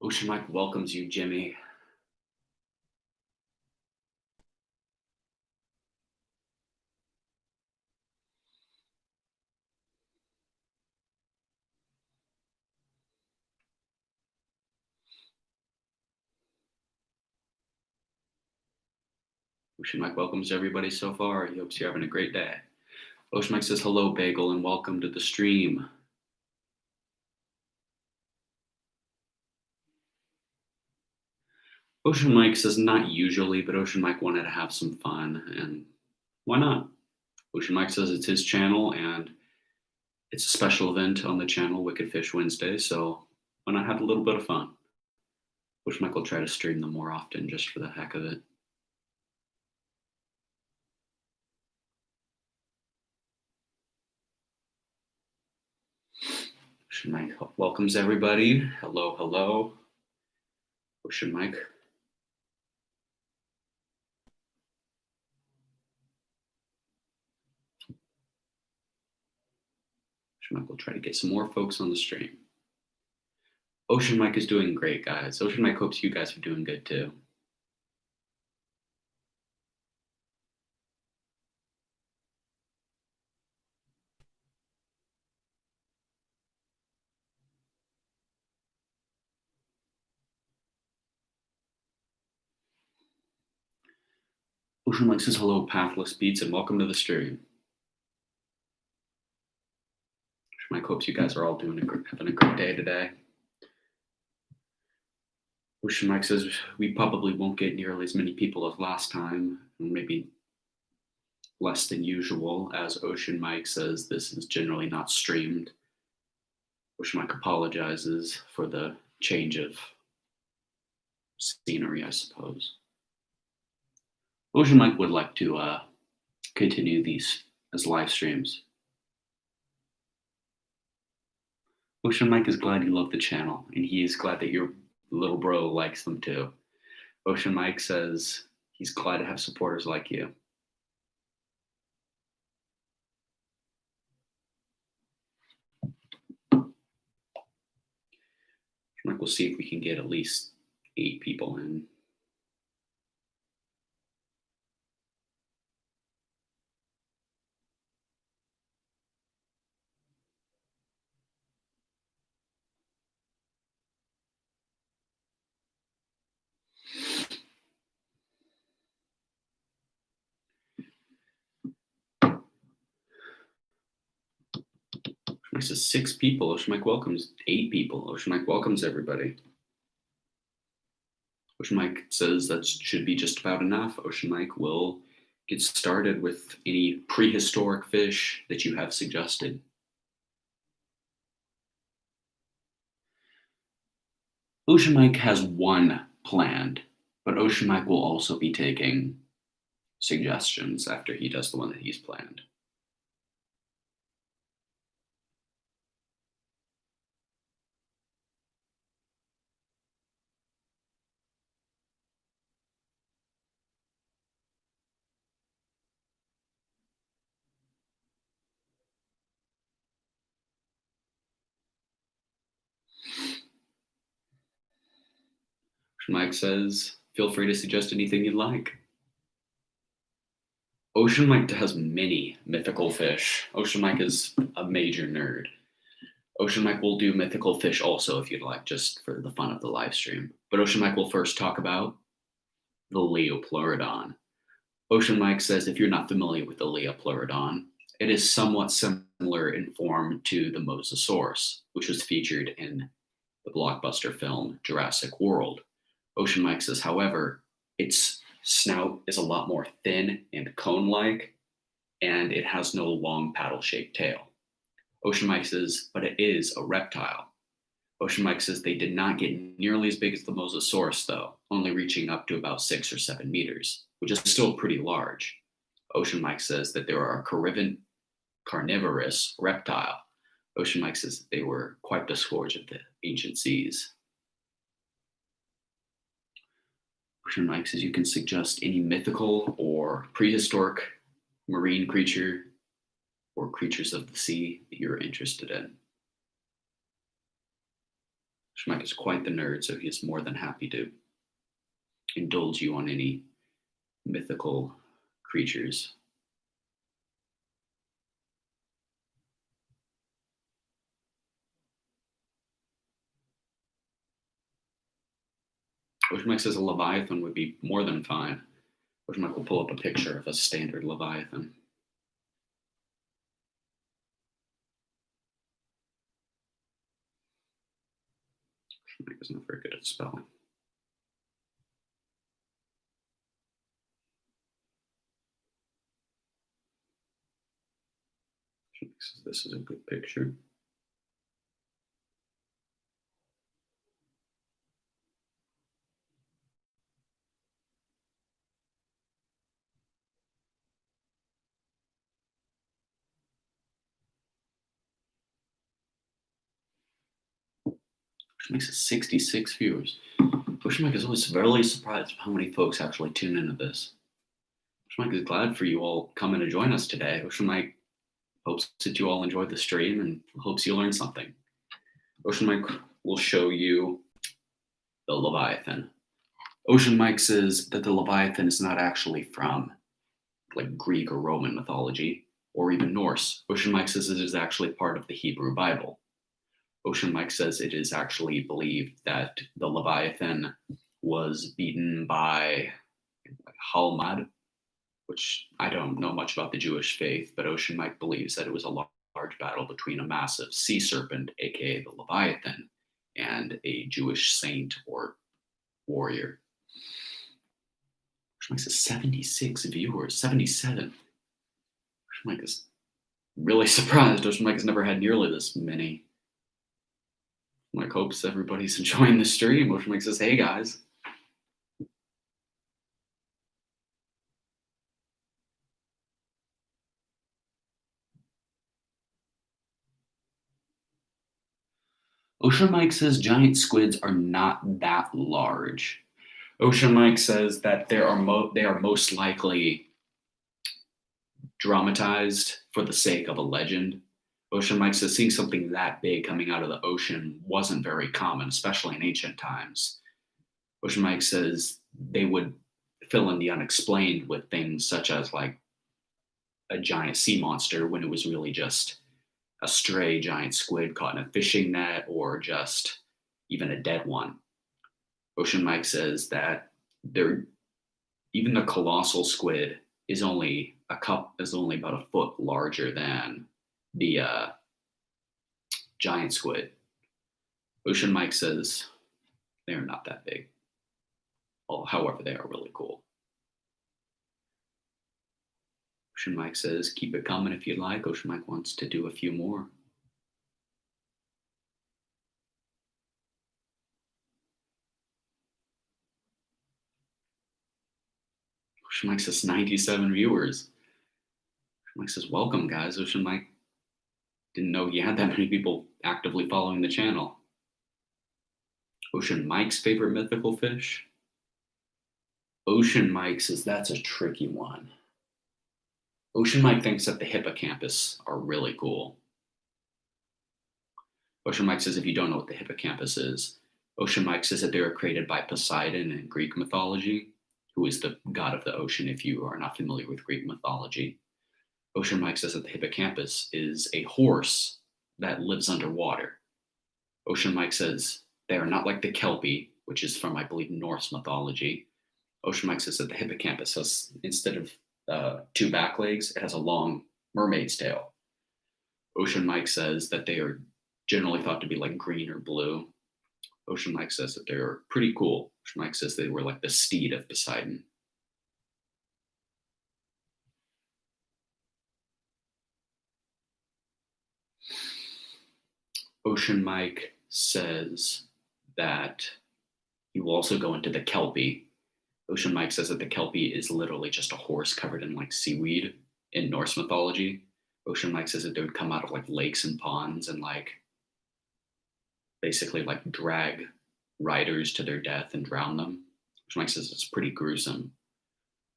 Ocean Mike welcomes you, Jimmy. Ocean Mike welcomes everybody so far. He hopes you're having a great day. Ocean Mike says hello, Bagel, and welcome to the stream. Ocean Mike says not usually, but Ocean Mike wanted to have some fun, and why not? Ocean Mike says it's his channel, and it's a special event on the channel, Wicked Fish Wednesday, so why not have a little bit of fun? Ocean Mike will try to stream them more often just for the heck of it. Ocean Mike welcomes everybody. Hello, hello. Ocean Mike. Ocean Mike will try to get some more folks on the stream. Ocean Mike is doing great, guys. Ocean Mike hopes you guys are doing good too. Ocean Mike says hello, Pathless Beats, and welcome to the stream. Ocean Mike hopes you guys are all having a great day today. Ocean Mike says we probably won't get nearly as many people as last time, maybe less than usual, as Ocean Mike says this is generally not streamed. Ocean Mike apologizes for the change of scenery, I suppose. Ocean Mike would like to continue these as live streams. Ocean Mike is glad you love the channel, and he is glad that your little bro likes them too. Ocean Mike says he's glad to have supporters like you. Ocean Mike will see if we can get at least 8 people in. Mike says 6 people. Ocean Mike welcomes 8 people. Ocean Mike welcomes everybody. Ocean Mike says that should be just about enough. Ocean Mike will get started with any prehistoric fish that you have suggested. Ocean Mike has one planned, but Ocean Mike will also be taking suggestions after he does the one that he's planned. Mike says, feel free to suggest anything you'd like. Ocean Mike has many mythical fish. Ocean Mike is a major nerd. Ocean Mike will do mythical fish also if you'd like, just for the fun of the live stream. But Ocean Mike will first talk about the Leopleurodon. Ocean Mike says if you're not familiar with the Leopleurodon, it is somewhat similar in form to the Mosasaurus, which was featured in the blockbuster film Jurassic World. Ocean Mike says, however, its snout is a lot more thin and cone-like, and it has no long paddle-shaped tail. Ocean Mike says, but it is a reptile. Ocean Mike says they did not get nearly as big as the Mosasaurus, though, only reaching up to about 6 or 7 meters, which is still pretty large. Ocean Mike says that they are a carnivorous reptile. Ocean Mike says they were quite the scourge of the ancient seas. Ocean Mike says you can suggest any mythical or prehistoric marine creature or creatures of the sea that you're interested in. Ocean Ocean Mike is quite the nerd, so he is more than happy to indulge you on any mythical creatures. Ocean Mike says a Leviathan would be more than fine. Ocean Mike will pull up a picture of a standard Leviathan. Ocean Mike is not very good at spelling. Ocean Mike says this is a good picture. Ocean Mike says 66 viewers. Ocean Mike is always really surprised how many folks actually tune into this. Ocean Mike is glad for you all coming to join us today. Ocean Mike hopes that you all enjoyed the stream and hopes you learned something. Ocean Mike will show you the Leviathan. Ocean Mike says that the Leviathan is not actually from like Greek or Roman mythology or even Norse. Ocean Mike says it is actually part of the Hebrew Bible. Ocean Mike says it is actually believed that the Leviathan was beaten by Halmad, which I don't know much about the Jewish faith, but Ocean Mike believes that it was a large battle between a massive sea serpent, aka the Leviathan, and a Jewish saint or warrior. Ocean Mike says 76 viewers, 77. Ocean Mike is really surprised. Ocean Mike has never had nearly this many. Mike hopes everybody's enjoying the stream. Ocean Mike says, hey guys. Ocean Mike says giant squids are not that large. Ocean Mike says that they are most likely dramatized for the sake of a legend. Ocean Mike says seeing something that big coming out of the ocean wasn't very common, especially in ancient times. Ocean Mike says they would fill in the unexplained with things such as like a giant sea monster when it was really just a stray giant squid caught in a fishing net or just even a dead one. Ocean Mike says that even the colossal squid is only about a foot larger than the giant squid. Ocean Mike says they are not that big. However, they are really cool. Ocean Mike says, keep it coming if you'd like. Ocean Mike wants to do a few more. Ocean Mike says 97 viewers. Ocean Mike says, welcome guys. Ocean Mike didn't know he had that many people actively following the channel. Ocean Mike's favorite mythical fish? Ocean Mike says that's a tricky one. Ocean Mike thinks that the hippocampus are really cool. Ocean Mike says if you don't know what the hippocampus is, Ocean Mike says that they were created by Poseidon in Greek mythology, who is the god of the ocean if you are not familiar with Greek mythology. Ocean Mike says that the hippocampus is a horse that lives underwater. Ocean Mike says they are not like the Kelpie, which is from, I believe, Norse mythology. Ocean Mike says that the hippocampus has, instead of two back legs, it has a long mermaid's tail. Ocean Mike says that they are generally thought to be like green or blue. Ocean Mike says that they're pretty cool. Ocean Mike says they were like the steed of Poseidon. Ocean Mike says that he will also go into the Kelpie. Ocean Mike says that the Kelpie is literally just a horse covered in like seaweed in Norse mythology. Ocean Mike says that they would come out of like lakes and ponds and like basically like drag riders to their death and drown them. Ocean Mike says it's pretty gruesome.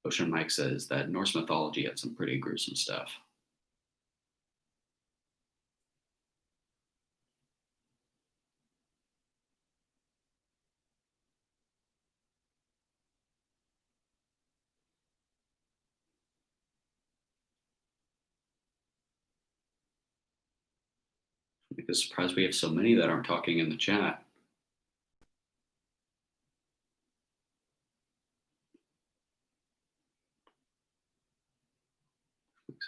Ocean Mike says that Norse mythology had some pretty gruesome stuff. I'm surprised we have so many that aren't talking in the chat.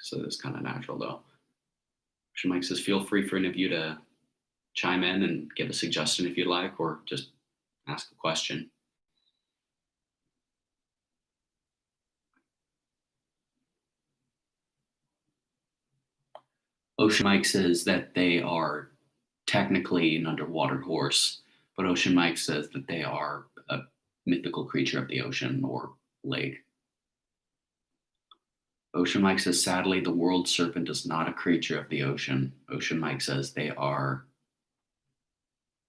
So it's kind of natural though. Mike says, feel free for any of you to chime in and give a suggestion if you'd like, or just ask a question. Ocean Mike says that they are technically an underwater horse, but Ocean Mike says that they are a mythical creature of the ocean or lake. Ocean Mike says, sadly, the world serpent is not a creature of the ocean. Ocean Mike says the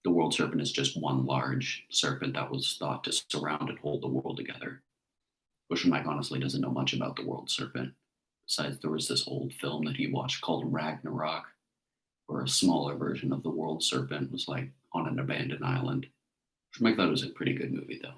world serpent is just one large serpent that was thought to surround and hold the world together. Ocean Mike honestly doesn't know much about the world serpent. Besides, there was this old film that he watched called Ragnarok, where a smaller version of the world serpent was like on an abandoned island. Ocean Mike thought it was a pretty good movie, though.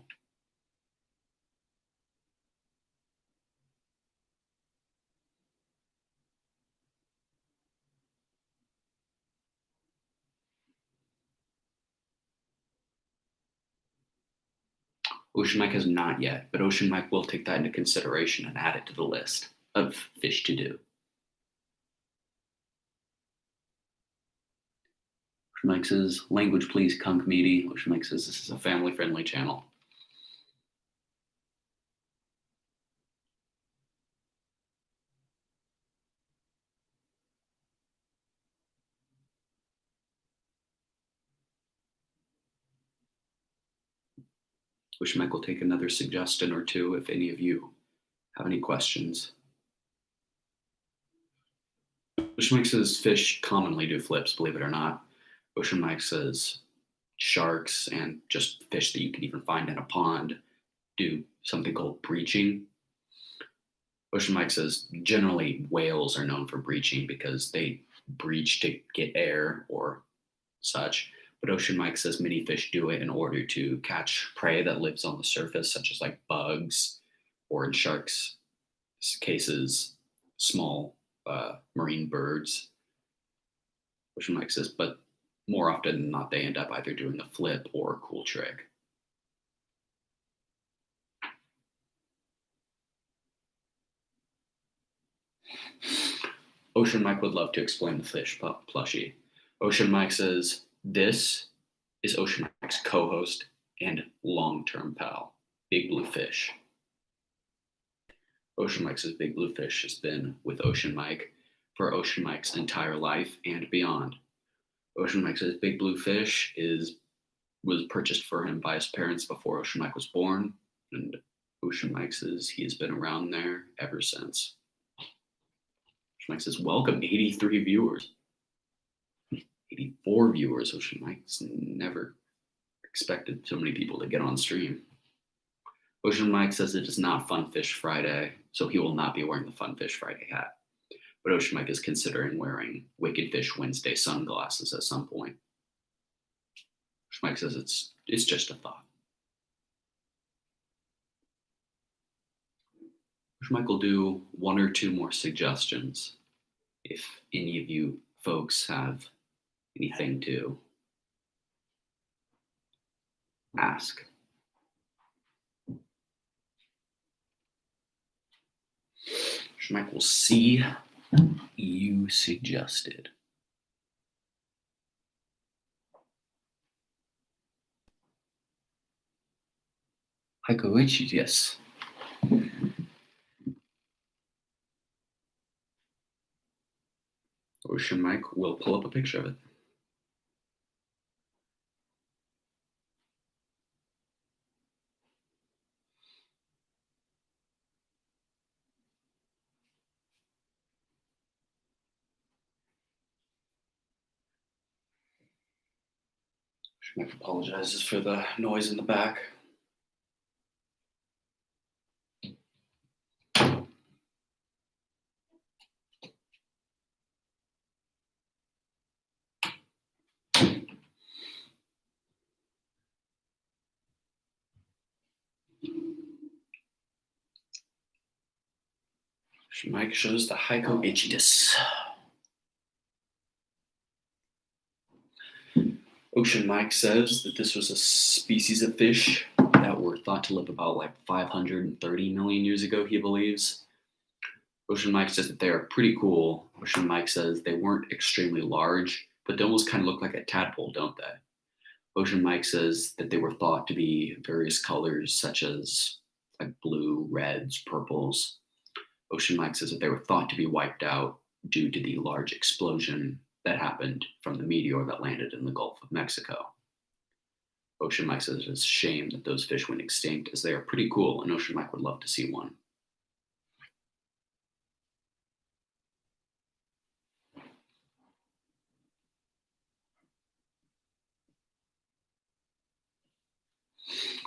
Ocean Mike has not yet, but Ocean Mike will take that into consideration and add it to the list of fish to do. Ocean Mike says, language please, Kunk Meaty. Ocean Mike says this is a family-friendly channel. Ocean Mike will take another suggestion or two if any of you have any questions. Ocean Mike says fish commonly do flips, believe it or not. Ocean Mike says sharks and just fish that you can even find in a pond do something called breaching. Ocean Mike says generally whales are known for breaching because they breach to get air or such. But Ocean Mike says many fish do it in order to catch prey that lives on the surface, such as like bugs, or in sharks' cases, small marine birds. Ocean Mike says, but more often than not, they end up either doing a flip or a cool trick. Ocean Mike would love to explain the fish plushie. Ocean Mike says, this is Ocean Mike's co-host and long-term pal, Big Blue Fish. Ocean Mike says Big Blue Fish has been with Ocean Mike for Ocean Mike's entire life and beyond. Ocean Mike says Big Blue Fish was purchased for him by his parents before Ocean Mike was born, and Ocean Mike says he has been around there ever since. Ocean Mike says, welcome, 83 viewers. 84 viewers. Ocean Mike's never expected so many people to get on stream. Ocean Mike says it is not Fun Fish Friday, so he will not be wearing the Fun Fish Friday hat. But Ocean Mike is considering wearing Wicked Fish Wednesday sunglasses at some point. Ocean Mike says it's just a thought. Ocean Mike will do one or two more suggestions if any of you folks have anything to ask. Ocean Mike will see you suggested. Haikoichi, yes. Ocean Mike will pull up a picture of it. Ocean Mike apologizes for the noise in the back. Mike shows the Haiko Ichidus. Ocean Mike says that this was a species of fish that were thought to live about like 530 million years ago, he believes. Ocean Mike says that they are pretty cool. Ocean Mike says they weren't extremely large, but they almost kind of look like a tadpole, don't they? Ocean Mike says that they were thought to be various colors, such as like blue, reds, purples. Ocean Mike says that they were thought to be wiped out due to the large explosion that happened from the meteor that landed in the Gulf of Mexico. Ocean Mike says it's a shame that those fish went extinct, as they are pretty cool, and Ocean Mike would love to see one.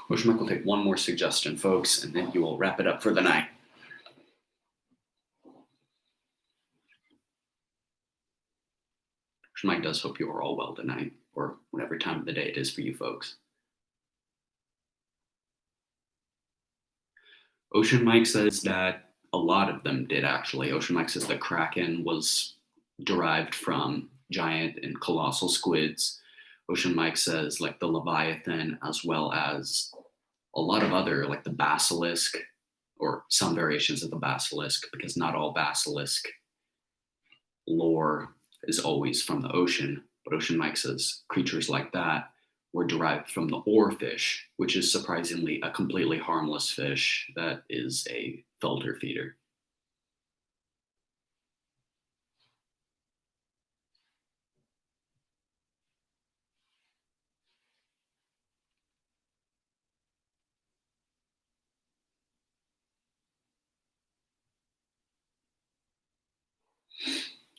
Ocean Mike will take one more suggestion, folks, and then he will wrap it up for the night. Ocean Mike does hope you are all well tonight, or whatever time of the day it is for you folks. Ocean Mike says that a lot of them did, actually. Ocean Mike says the Kraken was derived from giant and colossal squids. Ocean Mike says like the Leviathan, as well as a lot of other, like the basilisk, or some variations of the basilisk, because not all basilisk lore is always from the ocean. But Ocean Mike says creatures like that were derived from the oarfish, which is surprisingly a completely harmless fish that is a filter feeder.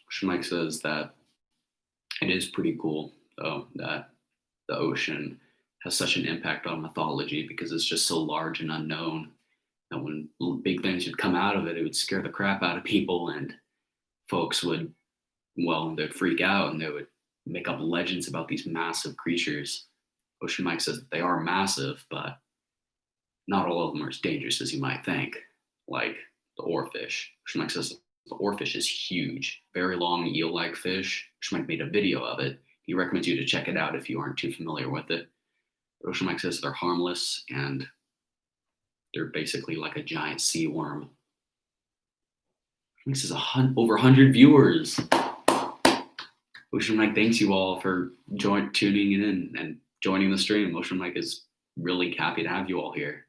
Ocean Mike says that it is pretty cool, though, that the ocean has such an impact on mythology because it's just so large and unknown that when big things would come out of it, it would scare the crap out of people, and folks would, well, they'd freak out and they would make up legends about these massive creatures. Ocean Mike says that they are massive, but not all of them are as dangerous as you might think, like the oarfish. Ocean Mike says the oarfish is huge, very long eel-like fish. Ocean Mike made a video of it. He recommends you to check it out if you aren't too familiar with it. But Ocean Mike says they're harmless and they're basically like a giant sea worm. This is over 100 viewers. Ocean Mike thanks you all for tuning in and joining the stream. Ocean Mike is really happy to have you all here.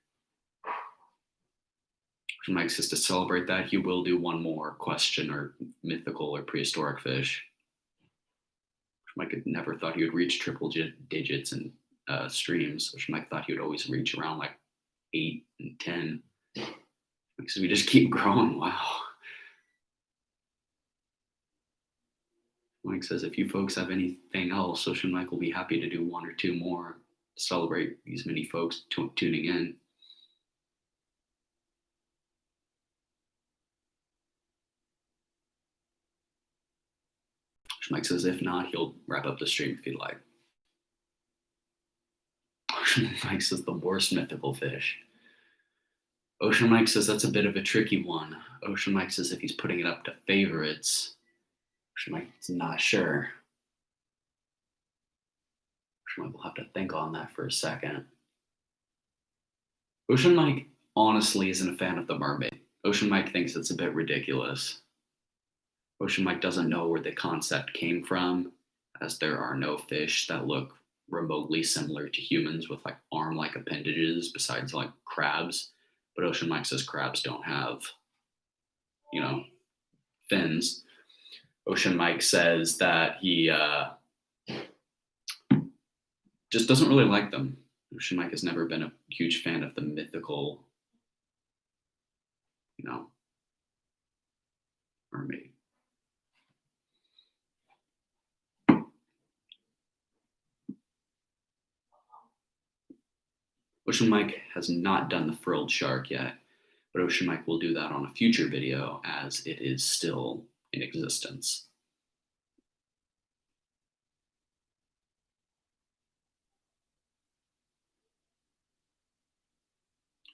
Ocean Mike says to celebrate that, he will do one more question or mythical or prehistoric fish. Ocean Mike had never thought he would reach triple digits in streams. Ocean Mike thought he would always reach around like 8 and 10. Because we just keep growing. Wow. Mike says if you folks have anything else, Ocean Mike will be happy to do one or two more to celebrate these many folks tuning in. Ocean Mike says if not, he'll wrap up the stream if he'd like. Ocean Mike says the worst mythical fish. Ocean Mike says that's a bit of a tricky one. Ocean Mike says if he's putting it up to favorites, Ocean Mike's not sure. Ocean Mike will have to think on that for a second. Ocean Mike honestly isn't a fan of the mermaid. Ocean Mike thinks it's a bit ridiculous. Ocean Mike doesn't know where the concept came from, as there are no fish that look remotely similar to humans with like arm-like appendages besides like crabs. But Ocean Mike says crabs don't have, fins. Ocean Mike says that he just doesn't really like them. Ocean Mike has never been a huge fan of the mythical, mermaid. Ocean Mike has not done the frilled shark yet, but Ocean Mike will do that on a future video as it is still in existence.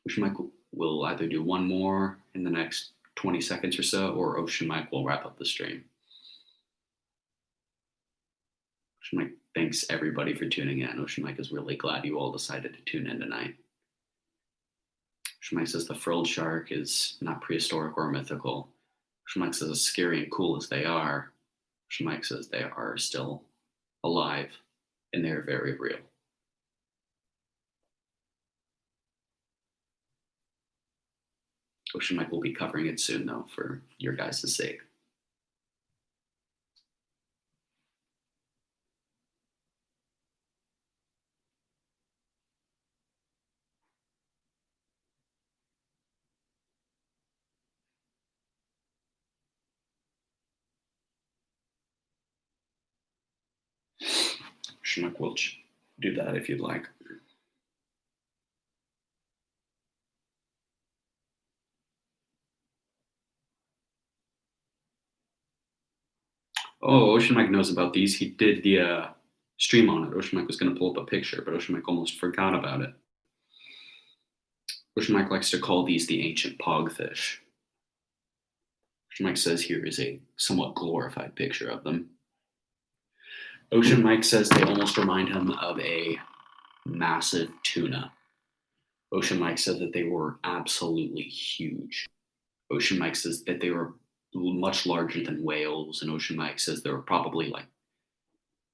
Ocean Mike will either do one more in the next 20 seconds or so, or Ocean Mike will wrap up the stream. Ocean Mike thanks everybody for tuning in. Ocean Mike is really glad you all decided to tune in tonight. Ocean Mike says the frilled shark is not prehistoric or mythical. Ocean Mike says as scary and cool as they are, Ocean Mike says they are still alive and they're very real. Ocean Mike will be covering it soon, though, for your guys' sake. Ocean Mike will do that if you'd like. Oh, Ocean Mike knows about these. He did the stream on it. Ocean Mike was going to pull up a picture, but Ocean Mike almost forgot about it. Ocean Mike likes to call these the ancient pogfish. Ocean Mike says here is a somewhat glorified picture of them. Ocean Mike says they almost remind him of a massive tuna. Ocean Mike said that they were absolutely huge. Ocean Mike says that they were much larger than whales, and Ocean Mike says they were probably like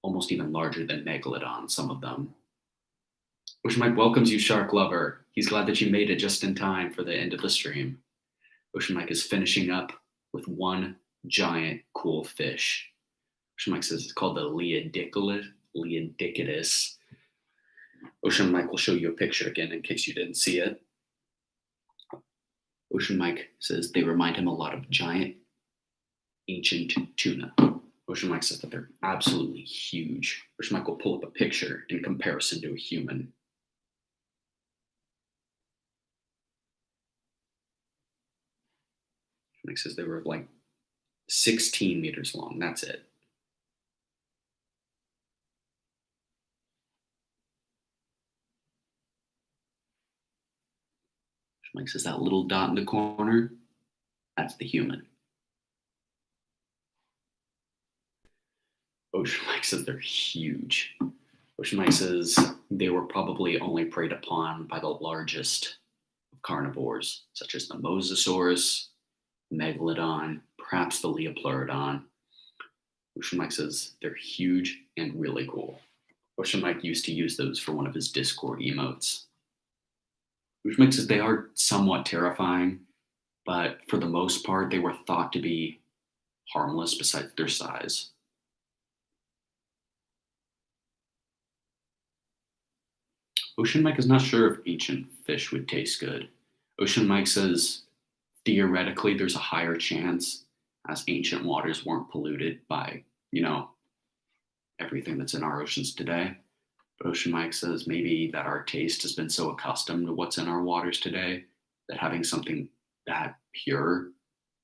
almost even larger than megalodon, some of them. Ocean Mike welcomes you, shark lover. He's glad that you made it just in time for the end of the stream. Ocean Mike is finishing up with one giant cool fish. Ocean Mike says it's called the Leodictis. Ocean Mike will show you a picture again in case you didn't see it. Ocean Mike says they remind him a lot of giant ancient tuna. Ocean Mike says that they're absolutely huge. Ocean Mike will pull up a picture in comparison to a human. Ocean Mike says they were like 16 meters long. That's it. Ocean Mike says that little dot in the corner, that's the human. Ocean Mike says they're huge. Ocean Mike says they were probably only preyed upon by the largest of carnivores, such as the Mosasaurus, Megalodon, perhaps the Leopleurodon. Ocean Mike says they're huge and really cool. Ocean Mike used to use those for one of his Discord emotes. Ocean Mike says they are somewhat terrifying, but for the most part, they were thought to be harmless besides their size. Ocean Mike is not sure if ancient fish would taste good. Ocean Mike says theoretically there's a higher chance as ancient waters weren't polluted by, everything that's in our oceans today. But Ocean Mike says maybe that our taste has been so accustomed to what's in our waters today that having something that pure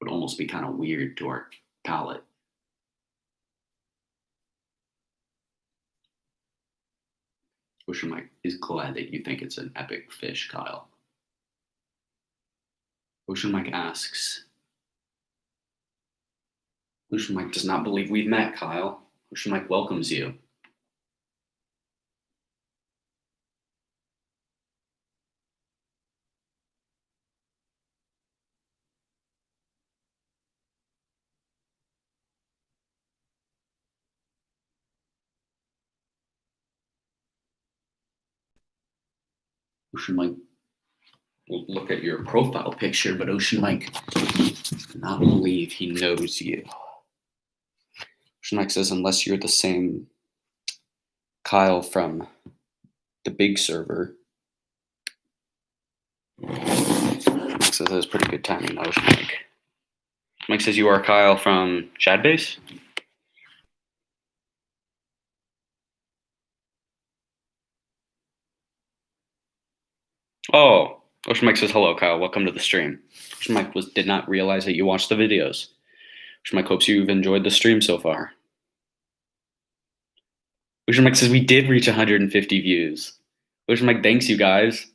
would almost be kind of weird to our palate. Ocean Mike is glad that you think it's an epic fish, Kyle. Ocean Mike asks. Ocean Mike does not believe we've met, Kyle. Ocean Mike welcomes you. Ocean Mike will look at your profile picture, but Ocean Mike does not believe he knows you. Ocean Mike says, unless you're the same Kyle from the big server. Mike says that was pretty good timing, Ocean Mike. Mike says you are Kyle from Shadbase? Oh, Ocean Mike says, hello, Kyle. Welcome to the stream. Ocean Mike did not realize that you watched the videos. Ocean Mike hopes you've enjoyed the stream so far. Ocean Mike says we did reach 150 views. Ocean Mike thanks you guys.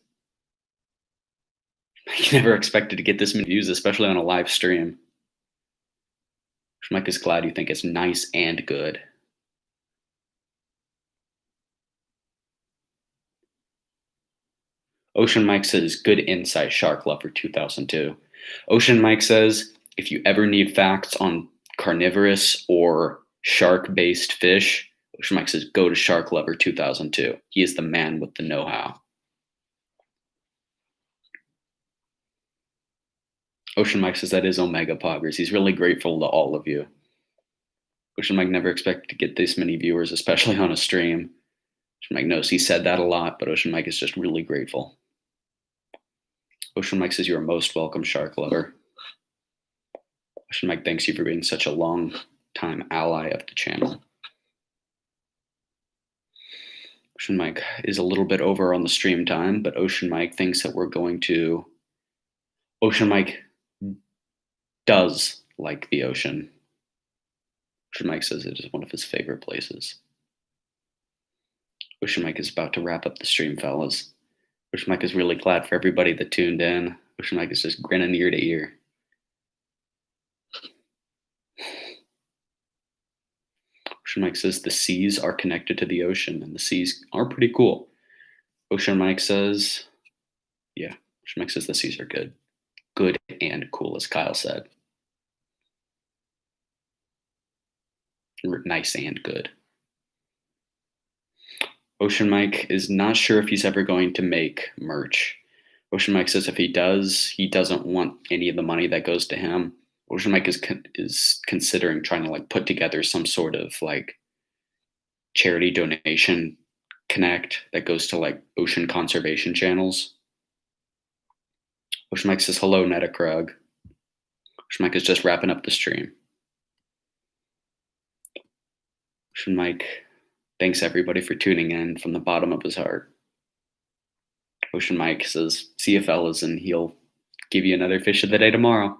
I never expected to get this many views, especially on a live stream. Ocean Mike is glad you think it's nice and good. Ocean Mike says, good insight, Shark Lover 2002. Ocean Mike says, if you ever need facts on carnivorous or shark based fish, Ocean Mike says, go to Shark Lover 2002. He is the man with the know how. Ocean Mike says that is Omega Poggers. He's really grateful to all of you. Ocean Mike never expected to get this many viewers, especially on a stream. Ocean Mike knows he said that a lot, but Ocean Mike is just really grateful. Ocean Mike says, you are most welcome, Shark Lover. Ocean Mike thanks you for being such a long time ally of the channel. Ocean Mike is a little bit over on the stream time, but Ocean Mike thinks that we're going to. Ocean Mike does like the ocean. Ocean Mike says it is one of his favorite places. Ocean Mike is about to wrap up the stream, fellas. Ocean Mike is really glad for everybody that tuned in. Ocean Mike is just grinning ear to ear. Ocean Mike says the seas are connected to the ocean, and the seas are pretty cool. Ocean Mike says, yeah, Ocean Mike says the seas are good. Good and cool, as Kyle said. Nice and good. Ocean Mike is not sure if he's ever going to make merch. Ocean Mike says if he does, he doesn't want any of the money that goes to him. Ocean Mike is considering trying to like put together some sort of like charity donation connect that goes to like ocean conservation channels. Ocean Mike says hello, Netakrug. Ocean Mike is just wrapping up the stream. Ocean Mike thanks everybody for tuning in from the bottom of his heart. Ocean Mike says, see you fellas, and he'll give you another fish of the day tomorrow.